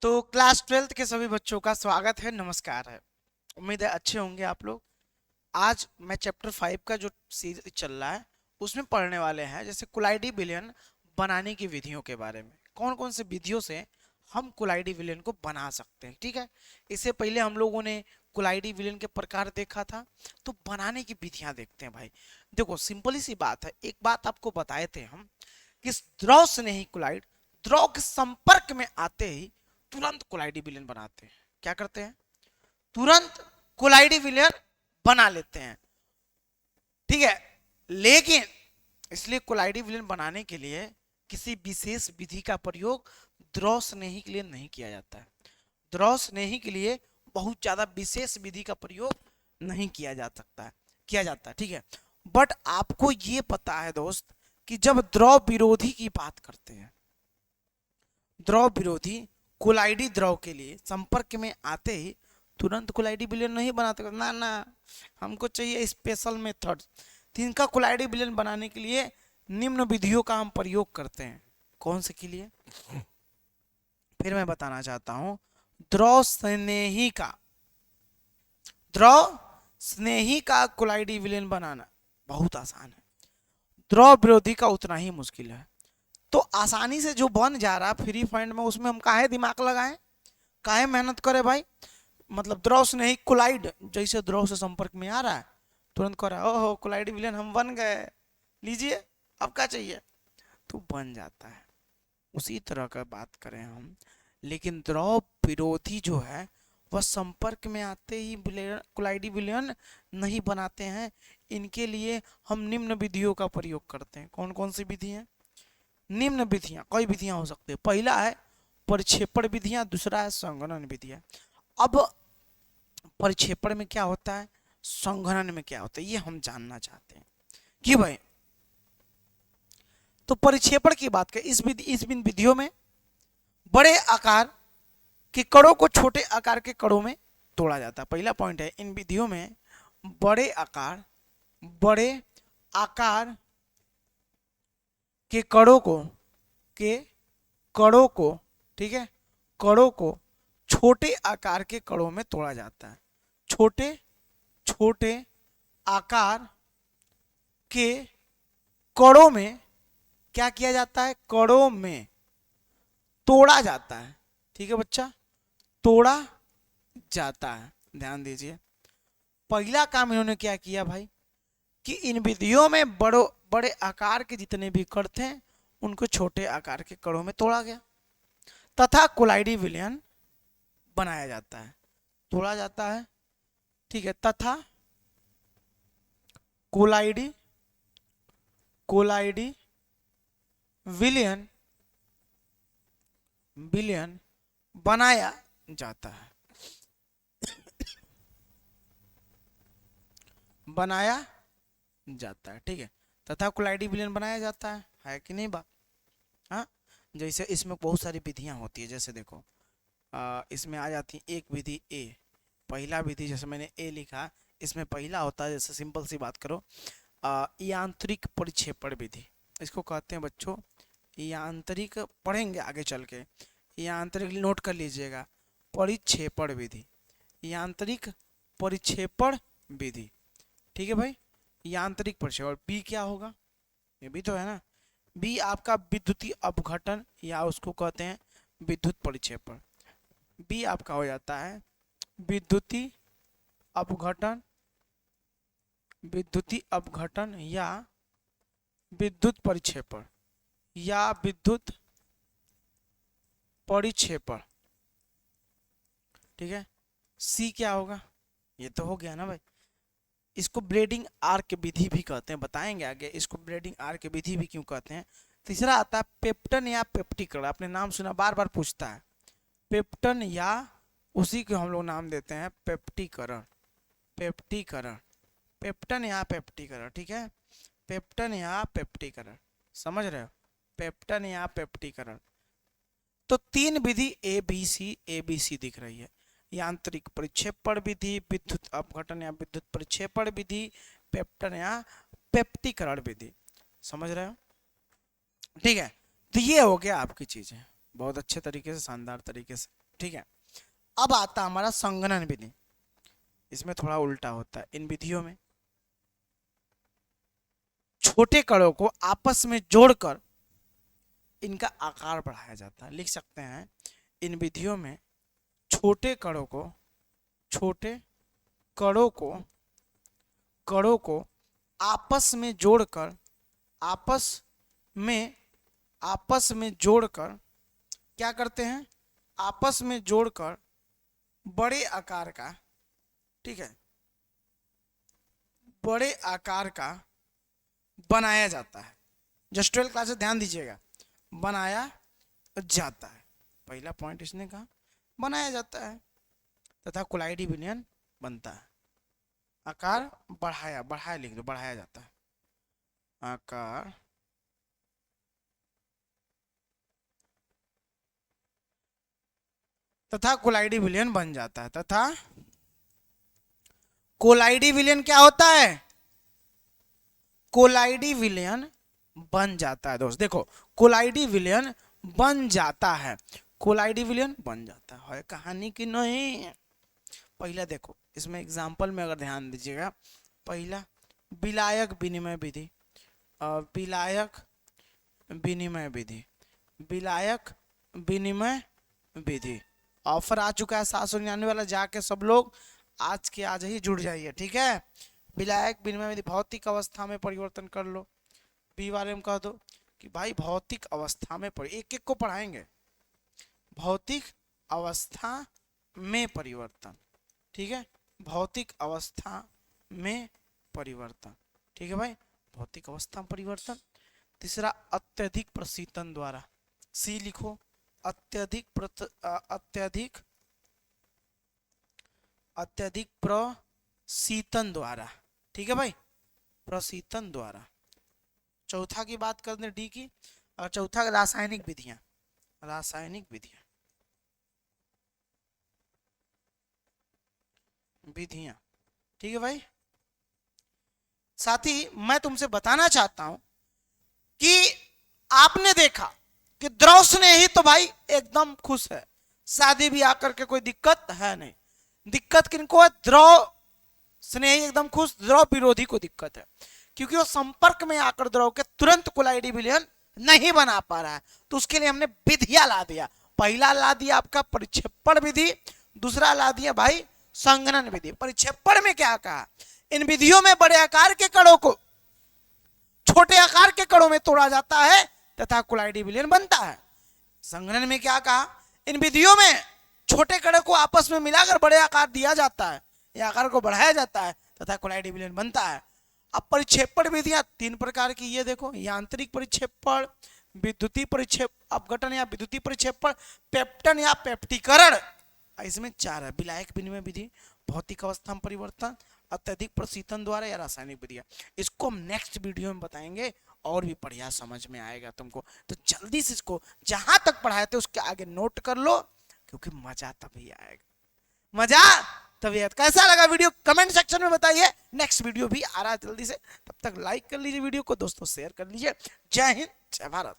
तो class 12th के सभी बच्चों का स्वागत है, नमस्कार है। उम्मीद है अच्छे होंगे आप लोग। आज मैं चैप्टर 5 का जो सीरीज चल रहा है उसमें पढ़ने वाले हैं, जैसे कुलाइडी विलयन बनाने की विधियों के बारे में। कौन कौन से विधियों से हम कुलाइडी विलयन को बना सकते हैं, ठीक है। इससे पहले हम लोगों ने कुलाइडी विलयन के प्रकार देखा था, तो बनाने की विधियां देखते हैं भाई। देखो सिंपल सी बात है, एक बात आपको बताए थे हम कि द्रव स्नेही कुलाइड द्रव के संपर्क में आते ही तुरंत कोलाइडी विलयन बनाते हैं। क्या करते हैं? तुरंत कोलाइडी विलयन बना लेते हैं, ठीक है। लेकिन इसलिए कोलाइडी विलयन बनाने के लिए किसी विशेष विधि का प्रयोग द्रव स्नेही के लिए नहीं किया जाता है। द्रव स्नेही के लिए बहुत ज्यादा विशेष विधि का प्रयोग नहीं किया जा सकता है, किया जाता है, ठीक है। बट आपको ये पता है दोस्त कि जब द्रव विरोधी की बात करते हैं, द्रव विरोधी कोलाइडी द्रव के लिए संपर्क में आते ही तुरंत कोलाइडी विलयन नहीं बनाते ना ना, हमको चाहिए स्पेशल मेथड। तो इनका कोलाइडी विलयन बनाने के लिए निम्न विधियों का हम प्रयोग करते हैं। कौन से के लिए? फिर मैं बताना चाहता हूं, द्रव स्नेही का कोलाइडी विलयन बनाना बहुत आसान है, द्रव विरोधी का उतना ही मुश्किल है। तो आसानी से जो बन जा रहा फ्री फाइंड में, उसमें हम काहे दिमाग लगाएं, काहे मेहनत करें भाई। मतलब द्रव से नहीं, कोलाइड जैसे द्रव से संपर्क में आ रहा है तुरंत कर रहा है, ओहो कोलाइड विलयन हम बन गए, लीजिए अब क्या चाहिए, तो बन जाता है। उसी तरह का बात करें हम, लेकिन द्रव विरोधी जो है वह संपर्क में आते ही कोलाइडी विलयन नहीं बनाते हैं। इनके लिए हम निम्न विधियों का प्रयोग करते हैं। कौन कौन सी विधि है? निम्न विधियां, कई विधियां हो सकती है। पहला है परिक्षेपण विधियां, दूसरा है संघनन विधियां। अब परिक्षेपण में क्या होता है, संघनन में क्या होता है, ये हम जानना चाहते हैं कि भाई। तो परिक्षेपण की बात करें, इस विधियों में बड़े आकार के कणों को छोटे आकार के कणों में तोड़ा जाता है। पहला पॉइंट है, इन विधियों में बड़े आकार के कणों को ठीक है, कणों को छोटे आकार के कणों में तोड़ा जाता है। छोटे आकार के कणों में क्या किया जाता है? कणों में तोड़ा जाता है, ठीक है बच्चा, तोड़ा जाता है। ध्यान दीजिए, पहला काम इन्होंने क्या किया भाई कि इन विधियों में बड़े आकार के जितने भी कण थे उनको छोटे आकार के कणों में तोड़ा गया तथा कोलाइडी विलयन बनाया जाता है, तोड़ा जाता है, ठीक है, तथा कोलाइडी विलयन बनाया जाता है, ठीक है। तथा कोलाइडी विलयन बनाया जाता है कि नहीं बात? हाँ, जैसे इसमें बहुत सारी विधियां होती है, जैसे देखो इसमें आ जाती है एक विधि ए, पहला विधि जैसे मैंने ए लिखा, इसमें पहला होता है, जैसे सिंपल सी बात करो, यांत्रिक परिक्षेपण विधि, इसको कहते हैं बच्चों यांत्रिक, पढ़ेंगे आगे चल के, यांत्रिक नोट कर लीजिएगा, परिक्षेपण विधि, यांत्रिक परिक्षेपण विधि, ठीक है भाई, यांत्रिक परिक्षेपण। बी क्या होगा? ये भी तो है ना, बी आपका विद्युतीय अपघटन या उसको कहते हैं विद्युत परिक्षेपण। बी आपका हो जाता है विद्युतीय अपघटन या विद्युत परिक्षेपण ठीक है। सी क्या होगा? ये तो हो गया ना भाई, इसको ब्रेडिंग आर्क विधि भी कहते हैं, बताएंगे आगे इसको ब्रेडिंग आर्क विधि भी क्यों कहते हैं। तीसरा आता है पेप्टन या पेप्टिकरण, आपने नाम सुना, बार बार पूछता है, पेप्टन या उसी को हम लोग नाम देते हैं पेप्टिकरण, पेप्टन या पेप्टिकरण, ठीक है, पेप्टन या पेप्टिकरण, समझ रहे हो, पेप्टन या पेप्टिकरण। तो तीन विधि ए बी सी दिख रही है, यांत्रिक परिक्षेपण विधि, विद्युत अपघटन या विद्युत परिक्षेपण विधि, पेप्टन या पेप्टिकरण विधि, समझ रहे हो, ठीक है। तो ये हो गया आपकी चीजें, बहुत अच्छे तरीके से, शानदार तरीके से ठीक है, अब आता हमारा संगणन विधि। इसमें थोड़ा उल्टा होता है। इन विधियों में छोटे कणों को आपस में जोड़कर इनका आकार बढ़ाया जाता है। लिख सकते हैं, इन विधियों में छोटे कणों को कणों को आपस में जोड़कर आपस में जोड़कर क्या करते हैं, आपस में जोड़कर बड़े आकार का, ठीक है, बड़े आकार का बनाया जाता है। जस्ट 12 क्लास ध्यान दीजिएगा, बनाया जाता है। पहला पॉइंट इसने कहा बनाया जाता है, तथा कोलाइडी विलयन बनता है। आकार बढ़ाया लिख दो, बढ़ाया जाता है। आकार तथा कोलाइडी विलयन बन जाता है। तथा कोलाइडी विलयन क्या होता है, कोलाइडी विलयन बन जाता है। दोस्त देखो, कोलाइडी विलयन बन जाता है, कोलाइडी विलयन बन जाता है कहानी की नहीं। पहला देखो, इसमें एग्जाम्पल में अगर ध्यान दीजिएगा, पहला विलायक विनिमय विधि, विलायक विनिमय विधि, विलायक विनिमय विधि। ऑफर आ चुका है 799 वाला, जाके सब लोग आज के आज ही जुड़ जाइए, ठीक है। विलायक विनिमय विधि, भौतिक अवस्था में परिवर्तन कर लो। बी वाले में कह दो कि भाई भौतिक अवस्था में एक एक को पढ़ाएंगे, भौतिक अवस्था में परिवर्तन, ठीक है, भौतिक अवस्था में परिवर्तन, ठीक है भाई, भौतिक अवस्था में परिवर्तन। तीसरा अत्यधिक प्रशीतन द्वारा, सी लिखो, अत्यधिक प्रशीतन द्वारा, ठीक है भाई, प्रशीतन द्वारा। चौथा की बात करते डी की, और चौथा रासायनिक विधियां, रासायनिक विधियां, ठीक है भाई। साथ ही मैं तुमसे बताना चाहता हूं कि आपने देखा कि द्रव स्नेही तो भाई एकदम खुश है, शादी भी आकर के कोई दिक्कत है नहीं। दिक्कत किनको है, द्रव स्नेही एकदम खुश, द्रव विरोधी को दिक्कत है, क्योंकि वो संपर्क में आकर द्रव के तुरंत कोलाइडी विलयन नहीं बना पा रहा है। तो उसके लिए हमने विधियां ला दिया। पहला ला दिया आपका परिक्षेपण विधि, दूसरा ला दिया भाई संगणन विधि। परिक्षेपण में क्या कहा, इन विधियों में बड़े आकार के कणों को छोटे आकार के कणों में तोड़ा जाता है तथा कोलाइडी विलयन बनता है। संगणन में क्या कहा, इन विधियों में छोटे कणों को आपस में मिलाकर बड़े आकार दिया जाता है या आकार को बढ़ाया जाता है तथा कोलाइडी विलयन बनता है। अब परिक्षेपण विधियां 3 प्रकार की, ये देखो, यांत्रिक परिक्षेपण, विद्युतीय परिक्षेप अपघटन या विद्युतीय परिक्षेपण, पेप्टन या पेप्टीकरण, इसमें 4 है। विलायक विनिमय विधि, भौतिक अवस्था में परिवर्तन, अत्यधिक प्रशीतन द्वारा या रासायनिक विधियां। इसको हम नेक्स्ट वीडियो में बताएंगे और भी बढ़िया समझ में आएगा तुमको। तो जल्दी से इसको जहां तक पढ़ाए थे उसके आगे नोट कर लो, क्योंकि मजा तभी आएगा, मजा तभी आएगा। कैसा लगा वीडियो कमेंट सेक्शन में बताइए। नेक्स्ट वीडियो भी आ रहा है जल्दी से, तब तक लाइक कर लीजिए वीडियो को, दोस्तों शेयर कर लीजिए। जय हिंद, जय भारत।